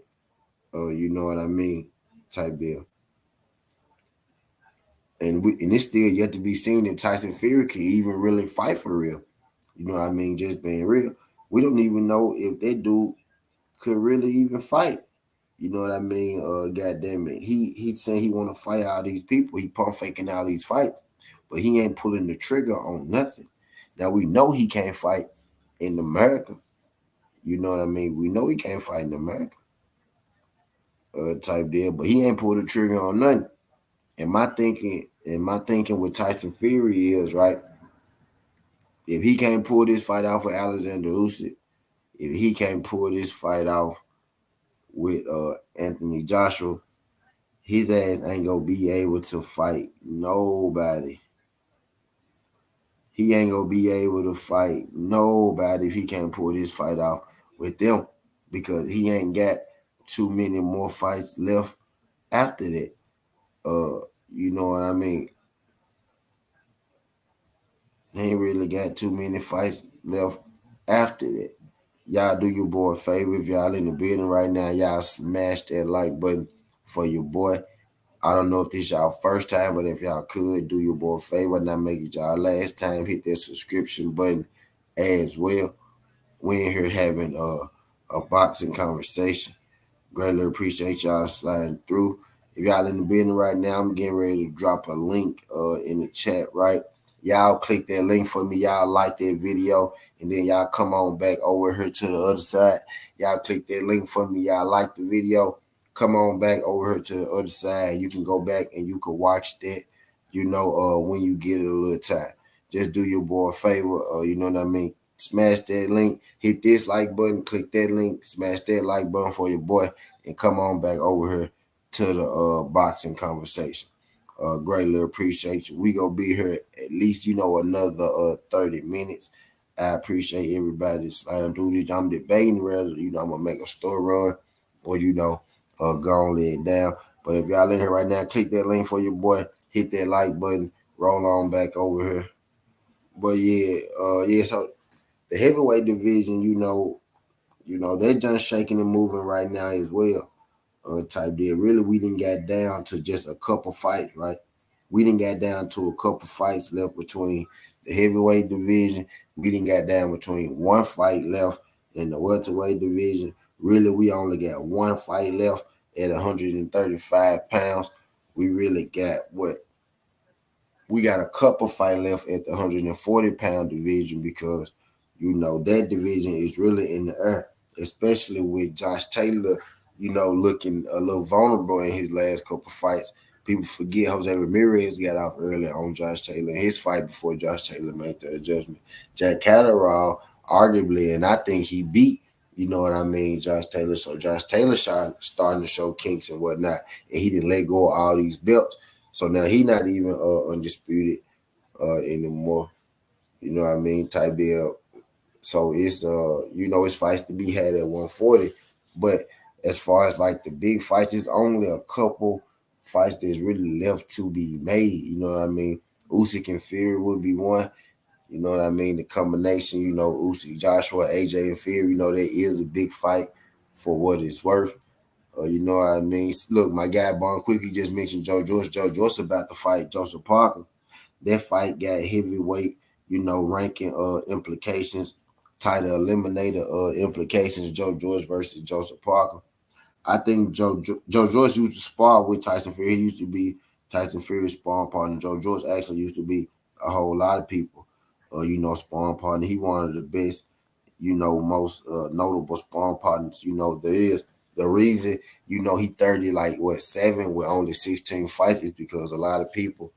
You know what I mean? Type deal. And it's still yet to be seen if Tyson Fury can even really fight for real. You know what I mean? Just being real. We don't even know if that dude could really even fight. You know what I mean? God damn it. He saying he want to fight all these people. He pump faking all these fights, but he ain't pulling the trigger on nothing. Now we know he can't fight in America. You know what I mean? We know he can't fight in America. Type deal, but he ain't pulled the trigger on nothing. And my thinking with Tyson Fury is, right, if he can't pull this fight off with Alexander Usyk, if he can't pull this fight off with Anthony Joshua, his ass ain't gonna be able to fight nobody. He ain't gonna be able to fight nobody if he can't pull this fight off with them, because he ain't got too many more fights left after that. You know what I mean? He ain't really got too many fights left after that. Y'all do your boy a favor. If y'all in the building right now, y'all smash that like button for your boy. I don't know if this y'all first time, but if y'all could do your boy a favor, not make it y'all last time, hit that subscription button as well. We in here having a boxing conversation. Greatly appreciate y'all sliding through. If y'all in the building right now, I'm getting ready to drop a link in the chat, right? Y'all click that link for me. Y'all like that video. And then y'all come on back over here to the other side. Y'all click that link for me. Y'all like the video. Come on back over here to the other side. You can go back and you can watch that, when you get it a little time. Just do your boy a favor. You know what I mean? Smash that link. Hit this like button. Click that link. Smash that like button for your boy and come on back over here to the boxing conversation. Greatly appreciate you. We gonna be here at least another 30 minutes. I appreciate everybody sliding through this. I'm debating whether I'm gonna make a store run or go on lay it down. But if y'all in here right now, click that link for your boy. Hit that like button. Roll on back over here. But yeah. So the heavyweight division, they're just shaking and moving right now as well. Type deal. Really, we didn't get down to just a couple fights, right? We didn't get down to a couple fights left between the heavyweight division. We didn't get down between one fight left in the welterweight division. Really, we only got one fight left at 135 pounds. We really got what we got a couple fight left at the 140-pound division because that division is really in the air, especially with Josh Taylor, looking a little vulnerable in his last couple fights. People forget Jose Ramirez got out early on Josh Taylor in his fight before Josh Taylor made the adjustment. Jack Catterall, arguably, and I think he beat, Josh Taylor. So Josh Taylor starting to show kinks and whatnot, and he didn't let go of all these belts. So now he not even undisputed anymore. You know what I mean? Type deal. So it's it's fights to be had at 140. But as far as like the big fights, it's only a couple fights that's really left to be made. You know what I mean? Usyk and Fury would be one. You know what I mean? The combination, Usyk, Joshua, AJ, and Fury, that is a big fight for what it's worth. You know what I mean? Look, my guy Bon Quickly just mentioned Joe Joyce. Joe Joyce about to fight Joseph Parker. That fight got heavyweight, ranking implications, title eliminator implications. Joe Joyce versus Joseph Parker. I think Joe Joyce used to spar with Tyson Fury. He used to be Tyson Fury's sparring partner. Joe Joyce actually used to be a whole lot of people, sparring partner. He one of the best, most notable sparring partners, there is. The reason, he 30 like what 7 with only 16 fights is because a lot of people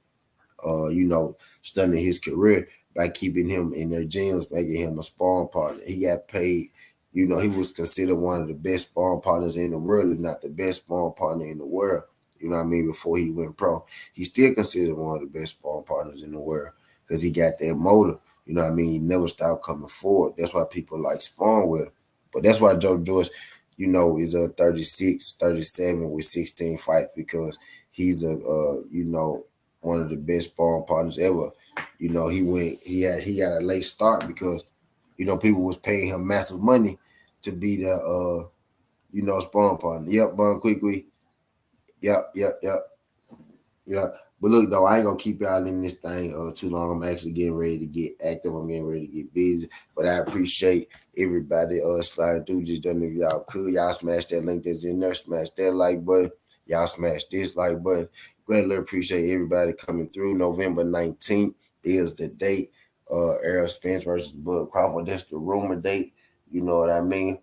stunning his career by keeping him in their gyms, making him a sparring partner. He got paid. He was considered one of the best sparring partners in the world, if not the best sparring partner in the world. You know what I mean? Before he went pro, he's still considered one of the best sparring partners in the world because he got that motor. You know what I mean? He never stopped coming forward. That's why people like sparring with him. But that's why Joe Joyce, is a 36, 37 with 16 fights because he's one of the best sparring partners ever. He got a late start because, people was paying him massive money to be the sparring partner. Yep, Bun Quickly. Yep. Yeah. But look though, I ain't gonna keep y'all in this thing too long. I'm actually getting ready to get active. I'm getting ready to get busy. But I appreciate everybody sliding through. Just done if y'all could. Y'all smash that link that's in there, smash that like button. Y'all smash this like button. Greatly appreciate everybody coming through. November 19th is the date. Errol Spence versus Bud Crawford. That's the rumor date. You know what I mean?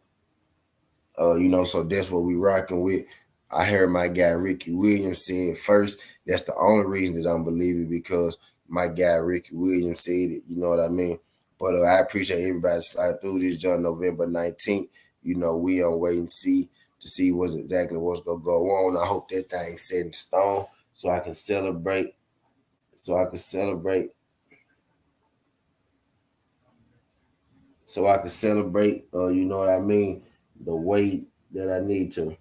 So that's what we rocking with. I heard my guy Ricky Williams say it first. That's the only reason that I'm believing because my guy Ricky Williams said it. You know what I mean? But I appreciate everybody sliding through this John November 19th. We on wait and see to see what's gonna go on. I hope that thing's set in stone so I can celebrate. So I can celebrate. So I can celebrate. You know what I mean? The way that I need to.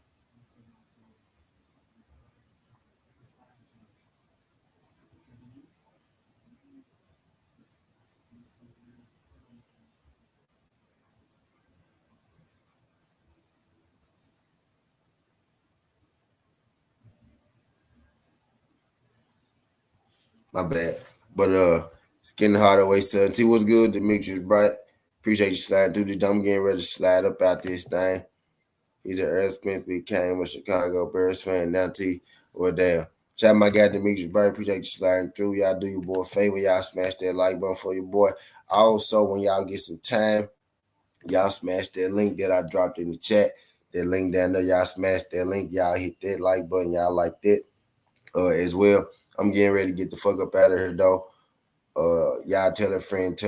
My bad. But it's getting harder way, son. T, what's good? Demetrius Bright. Appreciate you sliding through this. I'm getting ready to slide up out this thing. He's an Errol Spence, became a Chicago Bears fan. Now T, well damn. Shout out my guy Demetrius Bright. Appreciate you sliding through. Y'all do your boy a favor. Y'all smash that like button for your boy. Also, when y'all get some time, y'all smash that link that I dropped in the chat. That link down there, y'all smash that link. Y'all hit that like button. Y'all like that as well. I'm getting ready to get the fuck up out of here though. Y'all tell a friend,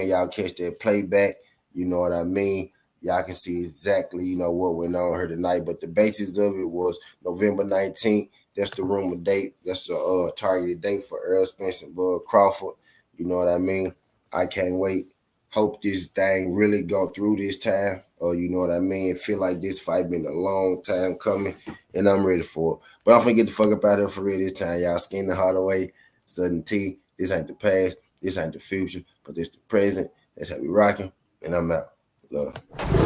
y'all catch that playback. You know what I mean? Y'all can see exactly, what went on here tonight. But the basis of it was November 19th. That's the rumor date. That's the targeted date for Errol Spence and Bud Crawford. You know what I mean? I can't wait. Hope this thing really go through this time. You know what I mean? Feel like this fight been a long time coming, and I'm ready for it. But I'm finna get the fuck up out of here for real this time, y'all. Skin the heart away. Sudden T. This ain't the past. This ain't the future, but this the present. That's how we rocking. And I'm out. Love.